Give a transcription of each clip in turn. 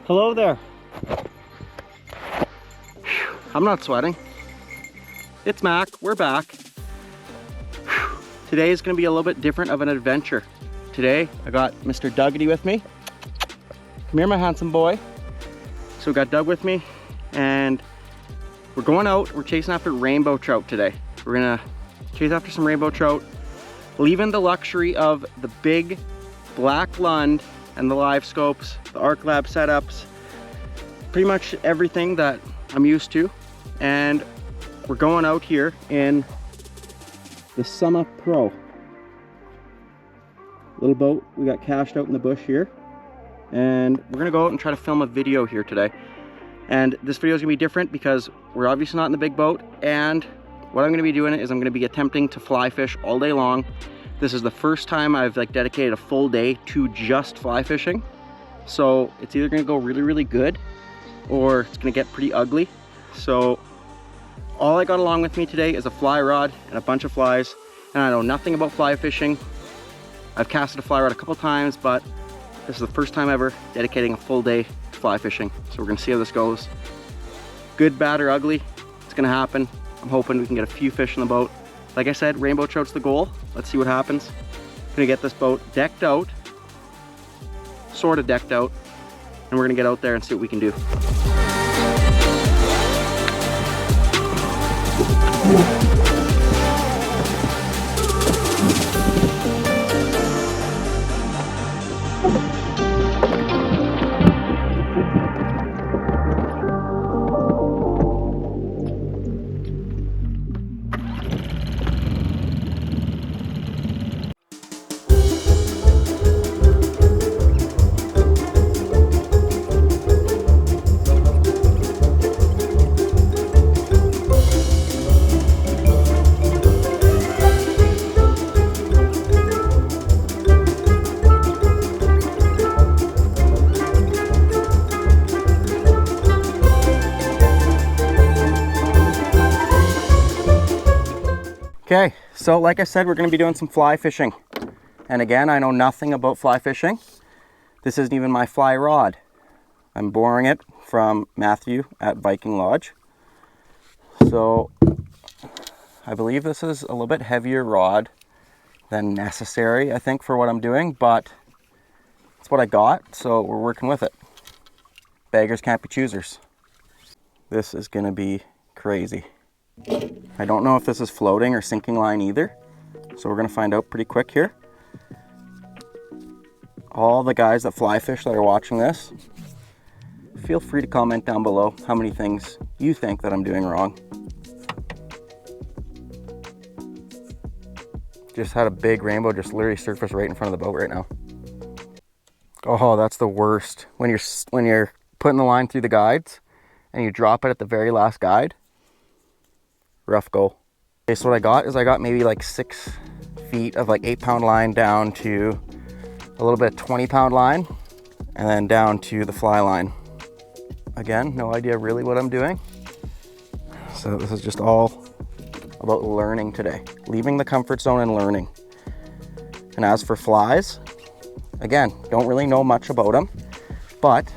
Hello there. I'm not sweating. It's Mac, we're back. Today is gonna be a little bit different of an adventure. Today, I got Mr. Duggity with me. Come here, my handsome boy. So we got Doug with me, and we're going out, we're chasing after rainbow trout today. We're gonna chase after some rainbow trout, leaving the luxury of the big black lund and the live scopes, the Arc Lab setups, pretty much everything that I'm used to. And we're going out here in the Summa Pro. Little boat we got cached out in the bush here. And we're gonna go out and try to film a video here today. And this video is gonna be different because we're obviously not in the big boat. And what I'm gonna be doing is I'm gonna be attempting to fly fish all day long. This is the first time I've dedicated a full day to just fly fishing. So it's either gonna go really, really good or it's gonna get pretty ugly. So all I got along with me today is a fly rod and a bunch of flies. And I know nothing about fly fishing. I've casted a fly rod a couple times, but this is the first time ever dedicating a full day to fly fishing. So we're gonna see how this goes. Good, bad, or ugly, it's gonna happen. I'm hoping we can get a few fish in the boat. Like I said, rainbow trout's the goal. Let's see what happens. Gonna get this boat decked out, sort of decked out, and we're gonna get out there and see what we can do. Okay, so like I said, we're gonna be doing some fly fishing. And again, I know nothing about fly fishing. This isn't even my fly rod. I'm borrowing it from Matthew at Viking Lodge. So I believe this is a little bit heavier rod than necessary, I think, for what I'm doing, but it's what I got, so we're working with it. Beggars can't be choosers. This is gonna be crazy. I don't know if this is floating or sinking line either, so we're gonna find out pretty quick here. All the guys that fly fish that are watching this, feel free to comment down below how many things you think that I'm doing wrong. Just had a big rainbow just literally surface right in front of the boat right now. Oh, that's the worst. When you're putting the line through the guides and you drop it at the very last guide. Rough go. Okay, so what I got is I got maybe 6 feet of 8-pound line down to a little bit 20-pound line and then down to the fly line. Again, no idea really what I'm doing. So this is just all about learning today. Leaving the comfort zone and learning. And as for flies, again, don't really know much about them, but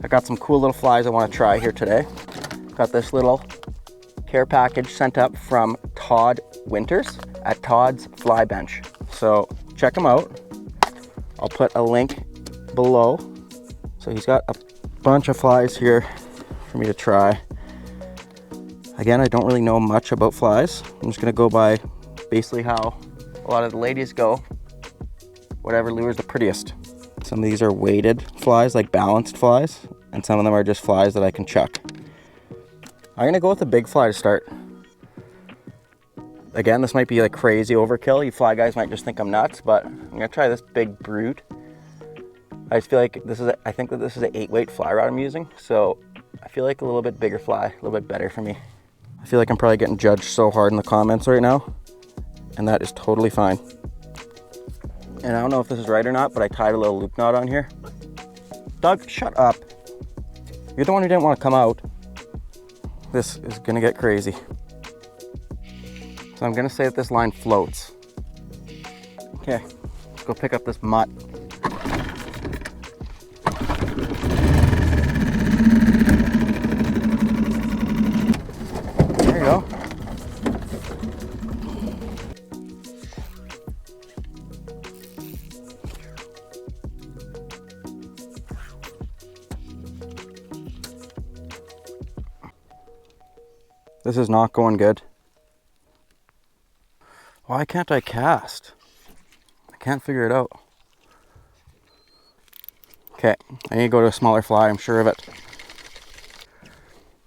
I got some cool little flies I want to try here today. Got this little care package sent up from Todd Winters at Todd's Fly Bench. So check him out. I'll put a link below. So he's got a bunch of flies here for me to try. Again, I don't really know much about flies. I'm just gonna go by basically how a lot of the ladies go. Whatever lure is the prettiest. Some of these are weighted flies, like balanced flies, and some of them are just flies that I can chuck. I'm gonna go with a big fly to start. Again, this might be crazy overkill. You fly guys might just think I'm nuts, but I'm gonna try this big brute. I just feel like I think that this is an 8-weight fly rod I'm using, so I feel like a little bit bigger fly, a little bit better for me. I feel like I'm probably getting judged so hard in the comments right now, and that is totally fine. And I don't know if this is right or not, but I tied a little loop knot on here. Doug, shut up. You're the one who didn't want to come out. This is gonna get crazy. So I'm gonna say that this line floats. Okay, let's go pick up this mutt. This is not going good. Why can't I cast? I can't figure it out. Okay, I need to go to a smaller fly, I'm sure of it.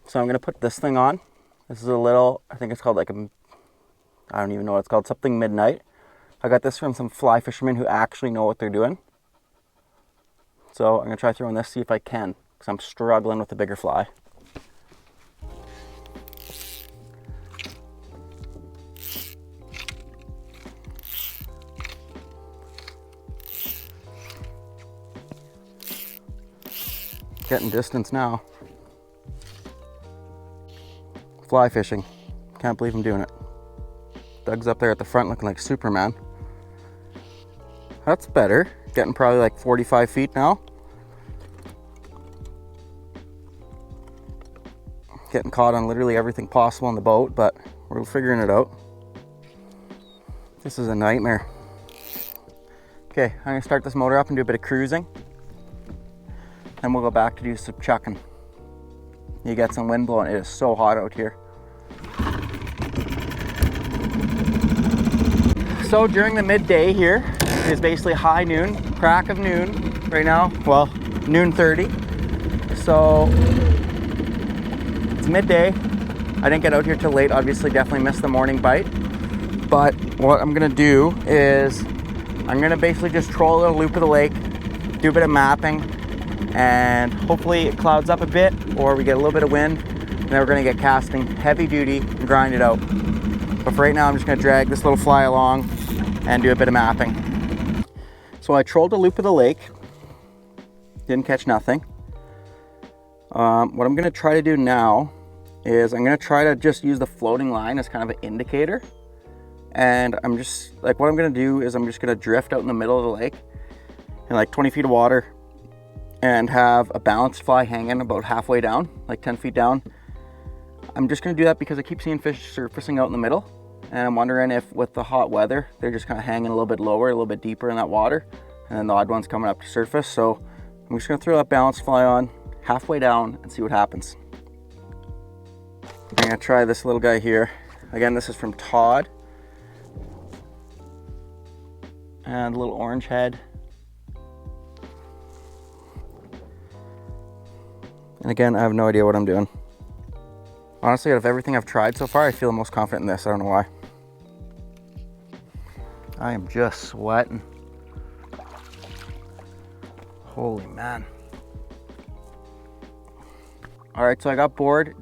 So I'm gonna put this thing on. This is a little, I think it's called like a, I don't even know what it's called, something midnight. I got this from some fly fishermen who actually know what they're doing. So I'm gonna try throwing this, see if I can, because I'm struggling with the bigger fly. Getting distance now. Fly fishing. Can't believe I'm doing it. Doug's up there at the front looking like Superman. That's better. Getting probably like 45 feet now. Getting caught on literally everything possible on the boat, but we're figuring it out. This is a nightmare. Okay, I'm gonna start this motor up and do a bit of cruising. Then we'll go back to do some chucking. You get some wind blowing. It is so hot out here. So during the midday here is basically high noon, crack of noon right now. Well, noon 30. So it's midday. I didn't get out here till late. Obviously, definitely missed the morning bite. But what I'm gonna do is I'm gonna basically just troll a little loop of the lake, do a bit of mapping, and hopefully it clouds up a bit or we get a little bit of wind, and then we're gonna get casting heavy duty and grind it out. But for right now, I'm just gonna drag this little fly along and do a bit of mapping. So I trolled a loop of the lake, didn't catch nothing. What I'm gonna try to do now is I'm gonna try to just use the floating line as kind of an indicator. And I'm just, like, what I'm gonna do is I'm just gonna drift out in the middle of the lake in like 20 feet of water and have a balanced fly hanging about halfway down, like 10 feet down. I'm just gonna do that because I keep seeing fish surfacing out in the middle, and I'm wondering if with the hot weather, they're just kind of hanging a little bit lower, a little bit deeper in that water, and then the odd one's coming up to surface. So I'm just gonna throw that balanced fly on halfway down and see what happens. I'm gonna try this little guy here. Again, this is from Todd. And a little orange head. And again, I have no idea what I'm doing. Honestly, out of everything I've tried so far, I feel the most confident in this. I don't know why. I am just sweating. Holy man. All right, so I got bored,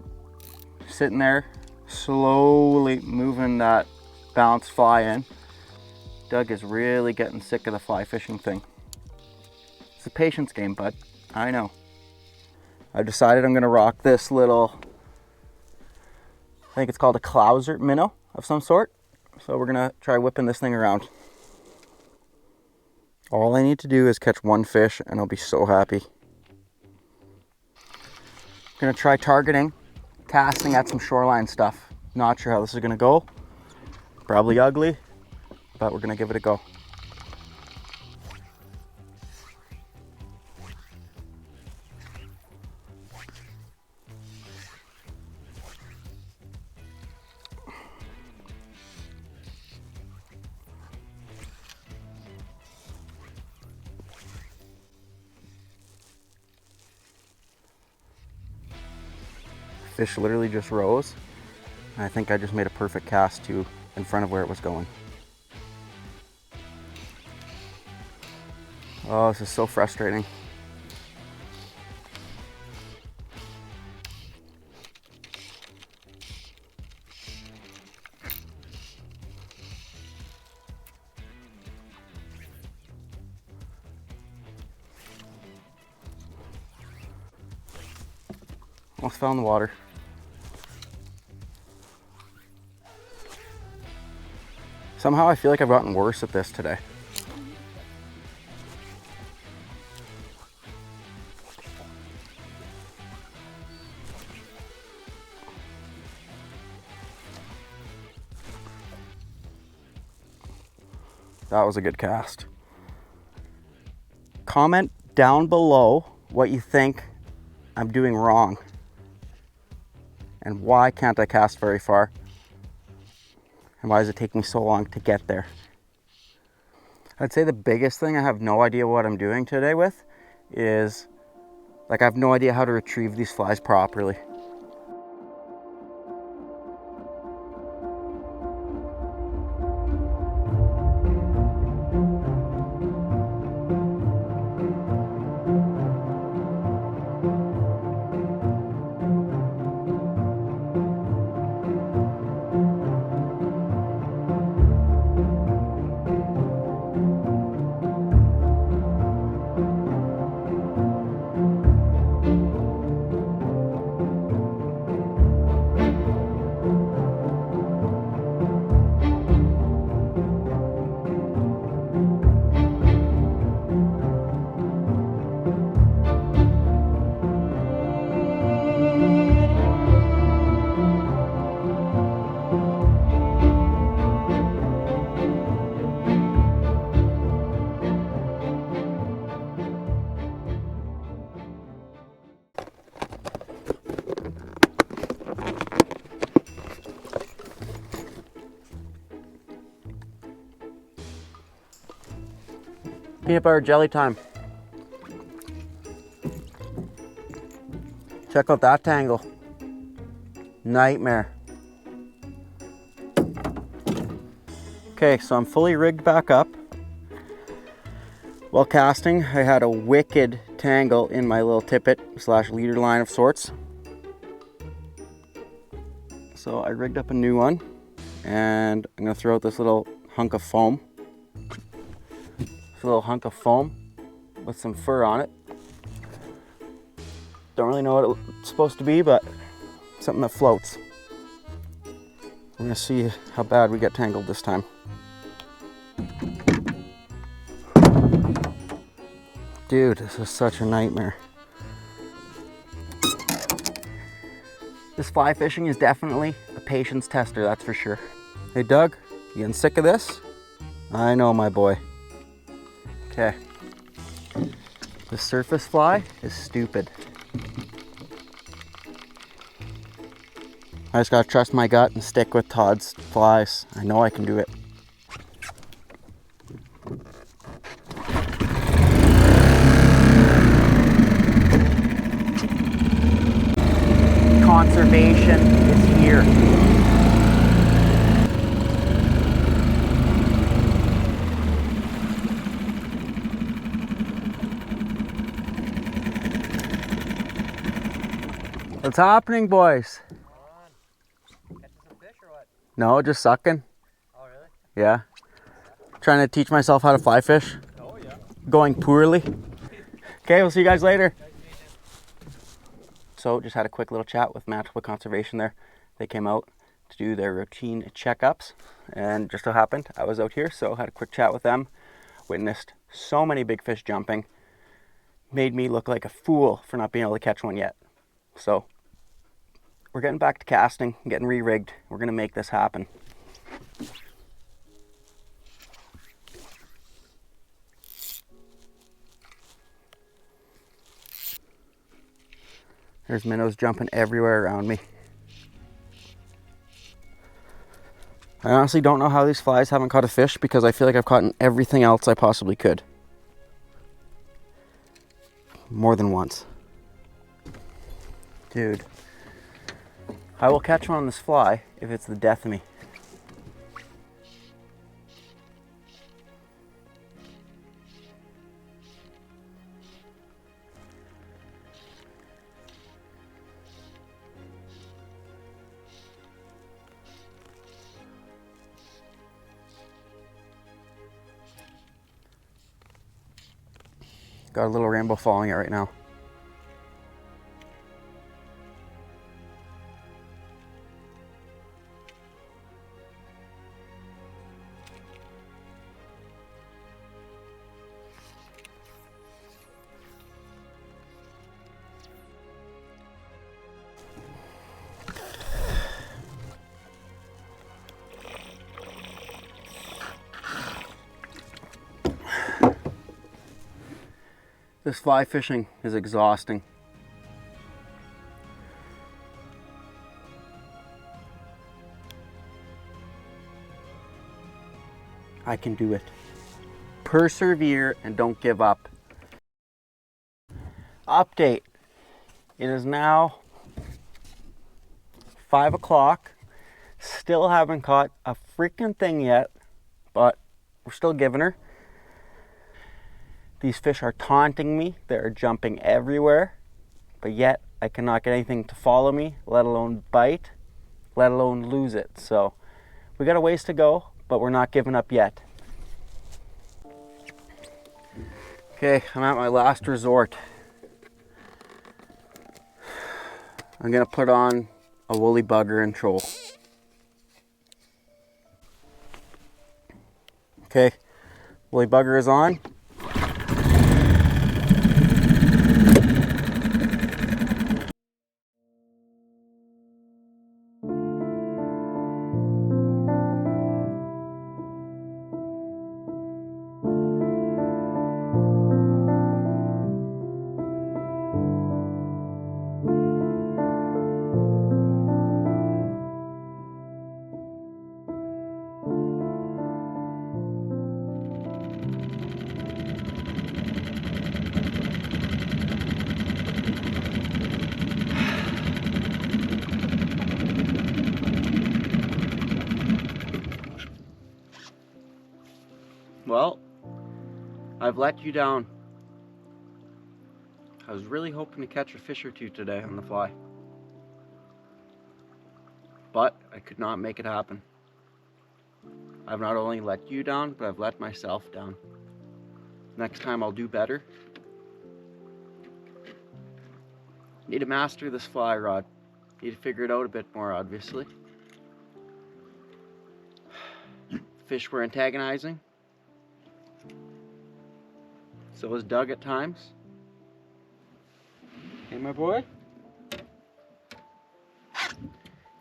sitting there, slowly moving that balanced fly in. Doug is really getting sick of the fly fishing thing. It's a patience game, bud. I know. I've decided I'm gonna rock this little, I think it's called a Clouser minnow of some sort. So we're gonna try whipping this thing around. All I need to do is catch one fish and I'll be so happy. I'm gonna try targeting, casting at some shoreline stuff. Not sure how this is gonna go. Probably ugly, but we're gonna give it a go. Fish literally just rose. I think I just made a perfect cast to in front of where it was going. Oh, this is so frustrating. Almost fell in the water. Somehow I feel like I've gotten worse at this today. That was a good cast. Comment down below what you think I'm doing wrong. And why can't I cast very far? And why does it take me so long to get there? I'd say the biggest thing I have no idea what I'm doing today with is, like, I have no idea how to retrieve these flies properly. Peanut butter jelly time. Check out that tangle. Nightmare. Okay, so I'm fully rigged back up. While casting, I had a wicked tangle in my little tippet slash leader line of sorts. So I rigged up a new one, and I'm gonna throw out this little hunk of foam. A little hunk of foam with some fur on it. Don't really know what it's supposed to be, but something that floats. We're gonna see how bad we get tangled this time. Dude, this is such a nightmare. This fly fishing is definitely a patience tester, that's for sure. Hey Doug, you getting sick of this? I know, my boy. Okay, the surface fly is stupid. I just gotta trust my gut and stick with Todd's flies. I know I can do it. Conservation is here. What's happening, boys? Catching some fish or what? No, just sucking. Oh, really? Yeah. Trying to teach myself how to fly fish. Oh, yeah. Going poorly. Okay, we'll see you guys later. So, just had a quick little chat with Manitoba Conservation there. They came out to do their routine checkups, and just so happened I was out here, so had a quick chat with them. Witnessed so many big fish jumping. Made me look like a fool for not being able to catch one yet. So, we're getting back to casting, getting re-rigged. We're gonna make this happen. There's minnows jumping everywhere around me. I honestly don't know how these flies haven't caught a fish, because I feel like I've caught everything else I possibly could. More than once. Dude. I will catch one on this fly if it's the death of me. Got a little rainbow following it right now. This fly fishing is exhausting. I can do it. Persevere and don't give up. Update. It is now 5 o'clock. Still haven't caught a freaking thing yet, but we're still giving her. These fish are taunting me. They're jumping everywhere, but yet I cannot get anything to follow me, let alone bite, let alone lose it. So we got a ways to go, but we're not giving up yet. Okay, I'm at my last resort. I'm gonna put on a woolly bugger and troll. Okay, woolly bugger is on. Well, I've let you down. I was really hoping to catch a fish or two today on the fly, but I could not make it happen. I've not only let you down, but I've let myself down. Next time I'll do better. Need to master this fly rod. Need to figure it out a bit more, obviously. Fish were antagonizing. So was Doug at times. Hey, my boy.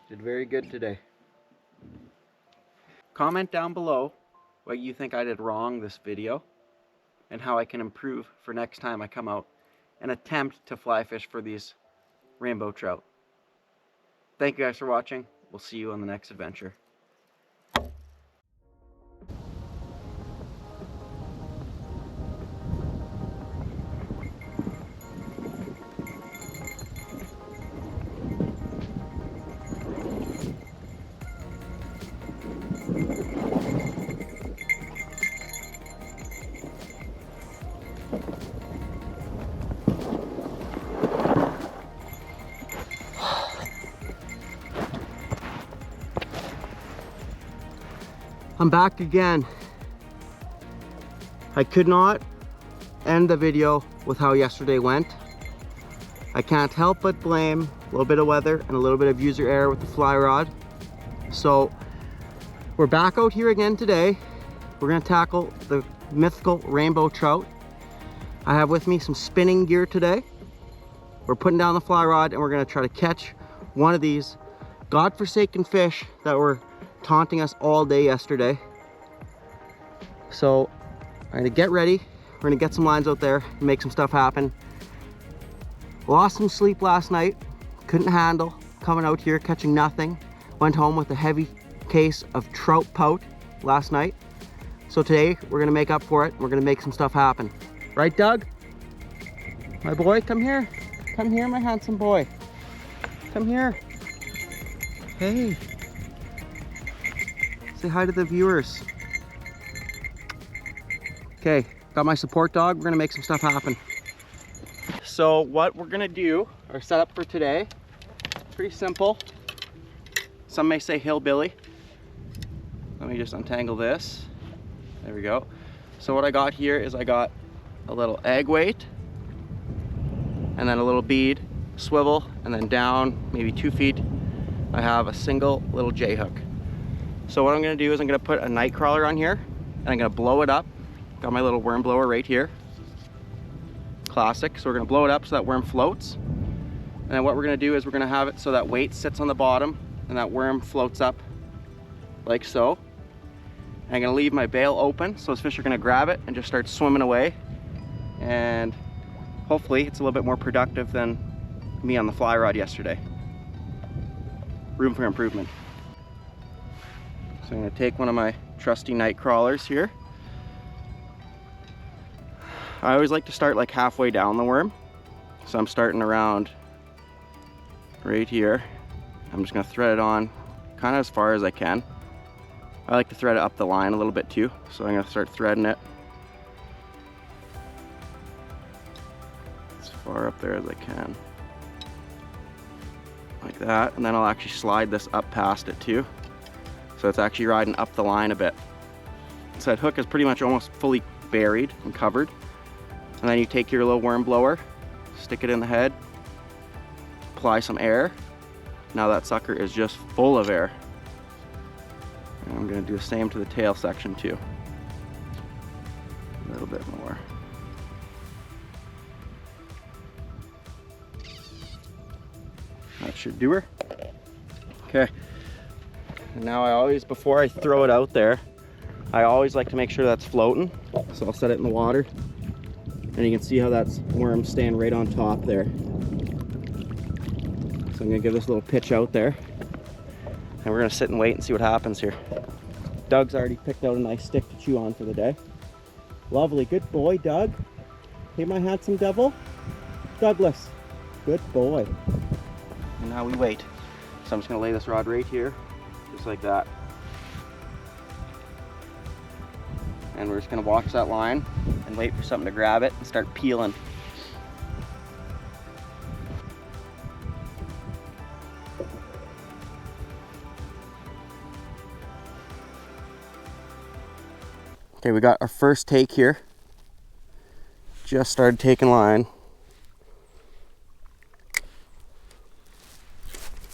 Did very good today. Comment down below what you think I did wrong this video and how I can improve for next time I come out and attempt to fly fish for these rainbow trout. Thank you guys for watching. We'll see you on the next adventure. I'm back again. I could not end the video with how yesterday went. I can't help but blame a little bit of weather and a little bit of user error with the fly rod. So we're back out here again today. We're gonna tackle the mythical rainbow trout. I have with me some spinning gear today. We're putting down the fly rod and we're gonna try to catch one of these godforsaken fish that were taunting us all day yesterday. So I'm gonna get ready. We're gonna get some lines out there and make some stuff happen. Lost some sleep last night. Couldn't handle coming out here catching nothing. Went home with a heavy case of trout pout last night. So today we're gonna make up for it. We're gonna make some stuff happen. Right, Doug? My boy, come here. Come here, my handsome boy. Come here. Hey. Say hi to the viewers. Okay, got my support dog. We're gonna make some stuff happen. So what we're gonna do, our setup for today, pretty simple. Some may say hillbilly. Let me just untangle this. There we go. So what I got here is I got a little egg weight and then a little bead, swivel, and then down maybe 2 feet, I have a single little J hook. So what I'm gonna do is I'm gonna put a night crawler on here and I'm gonna blow it up. Got my little worm blower right here. Classic. So we're gonna blow it up so that worm floats. And then what we're gonna do is we're gonna have it so that weight sits on the bottom and that worm floats up like so. And I'm gonna leave my bail open so those fish are gonna grab it and just start swimming away. And hopefully it's a little bit more productive than me on the fly rod yesterday. Room for improvement. So I'm gonna take one of my trusty night crawlers here. I always like to start like halfway down the worm. So I'm starting around right here. I'm just gonna thread it on kind of as far as I can. I like to thread it up the line a little bit too, so I'm gonna start threading it as far up there as I can. Like that, and then I'll actually slide this up past it too. So it's actually riding up the line a bit. So that hook is pretty much almost fully buried and covered. And then you take your little worm blower, stick it in the head, apply some air. Now that sucker is just full of air. And I'm gonna do the same to the tail section too. A little bit more. That should do her. Okay. And now I always, before I throw it out there, I always like to make sure that's floating. So I'll set it in the water. And you can see how that's worm staying right on top there. So I'm gonna give this a little pitch out there. And we're gonna sit and wait and see what happens here. Doug's already picked out a nice stick to chew on for the day. Lovely, good boy, Doug. Hey, my handsome devil. Douglas, good boy. And now we wait. So I'm just gonna lay this rod right here, just like that. And we're just gonna watch that line and wait for something to grab it and start peeling. Okay, we got our first take here. Just started taking line.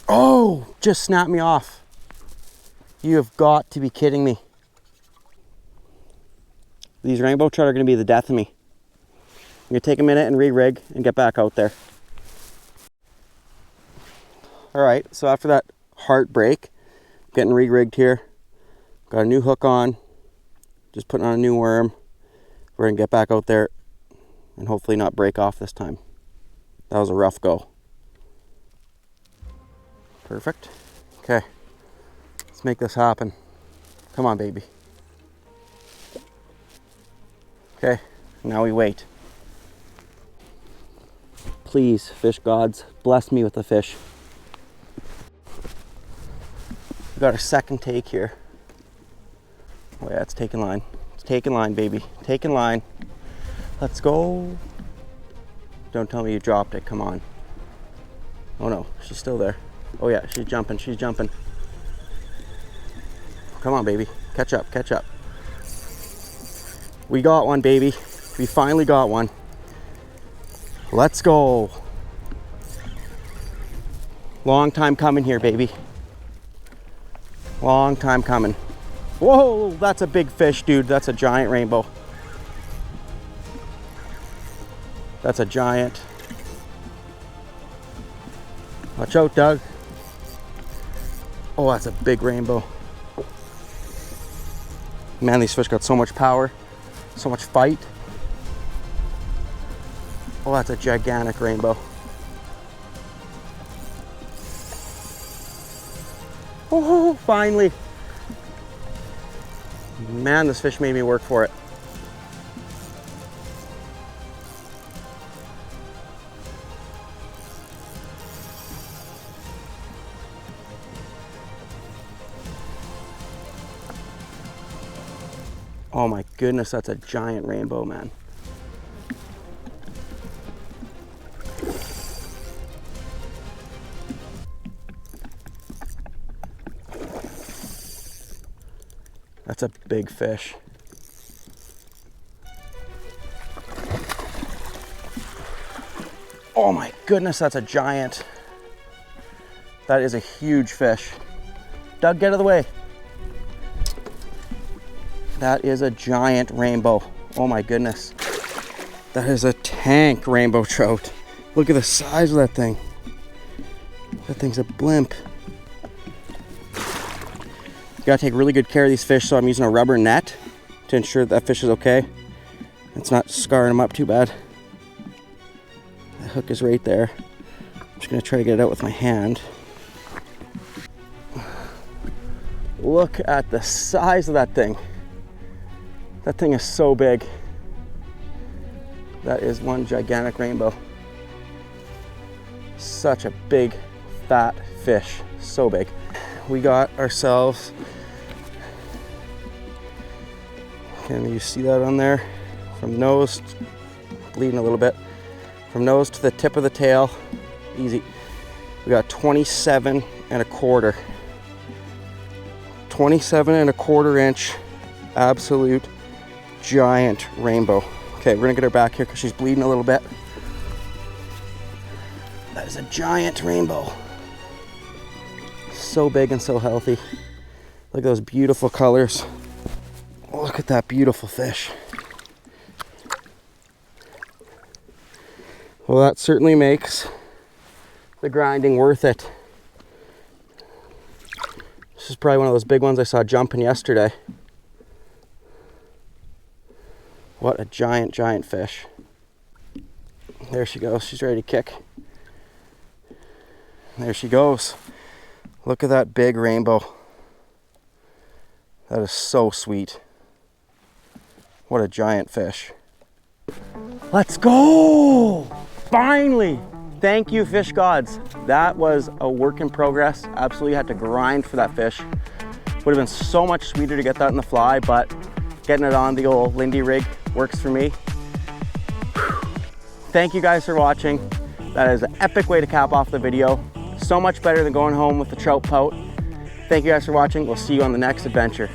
Oh, just snapped me off. You have got to be kidding me. These rainbow trout are gonna be the death of me. I'm gonna take a minute and re-rig and get back out there. All right, so after that heartbreak, getting re-rigged here, got a new hook on, just putting on a new worm. We're gonna get back out there and hopefully not break off this time. That was a rough go. Perfect. Okay, let's make this happen. Come on, baby. Okay, now we wait. Please, fish gods, bless me with the fish. We got our second take here. Oh yeah, it's taking line. It's taking line, baby. Taking line. Let's go. Don't tell me you dropped it, come on. Oh no, she's still there. Oh yeah, she's jumping, she's jumping. Come on, baby, catch up, catch up. We got one, baby. We finally got one. Let's go. Long time coming here, baby. Long time coming. Whoa, that's a big fish, dude. That's a giant rainbow. That's a giant. Watch out, Doug. Oh, that's a big rainbow. Man, these fish got so much power, so much fight. Oh, that's a gigantic rainbow. Oh, finally. Man, this fish made me work for it. Oh my goodness, that's a giant rainbow, man. That's a big fish. Oh my goodness, that's a giant. That is a huge fish. Doug, get out of the way. That is a giant rainbow. Oh my goodness. That is a tank rainbow trout. Look at the size of that thing. That thing's a blimp. You gotta take really good care of these fish, so I'm using a rubber net to ensure that fish is okay. It's not scarring them up too bad. The hook is right there. I'm just gonna try to get it out with my hand. Look at the size of that thing. That thing is so big. That is one gigantic rainbow. Such a big, fat fish. So big. We got ourselves, can you see that on there? From nose, bleeding a little bit. From nose to the tip of the tail, easy. We got 27 and a quarter. 27 and a quarter inch, absolute giant rainbow. Okay, we're gonna get her back here because she's bleeding a little bit. That is a giant rainbow. So big and so healthy. Look at those beautiful colors. Look at that beautiful fish. Well, that certainly makes the grinding worth it. This is probably one of those big ones I saw jumping yesterday. What a giant, giant fish. There she goes, she's ready to kick. There she goes. Look at that big rainbow. That is so sweet. What a giant fish. Let's go! Finally! Thank you, fish gods. That was a work in progress. Absolutely had to grind for that fish. Would have been so much sweeter to get that in the fly, but getting it on the old Lindy rig works for me. Thank you guys for watching. That is an epic way to cap off the video. So much better than going home with the trout pout. Thank you guys for watching. We'll see you on the next adventure.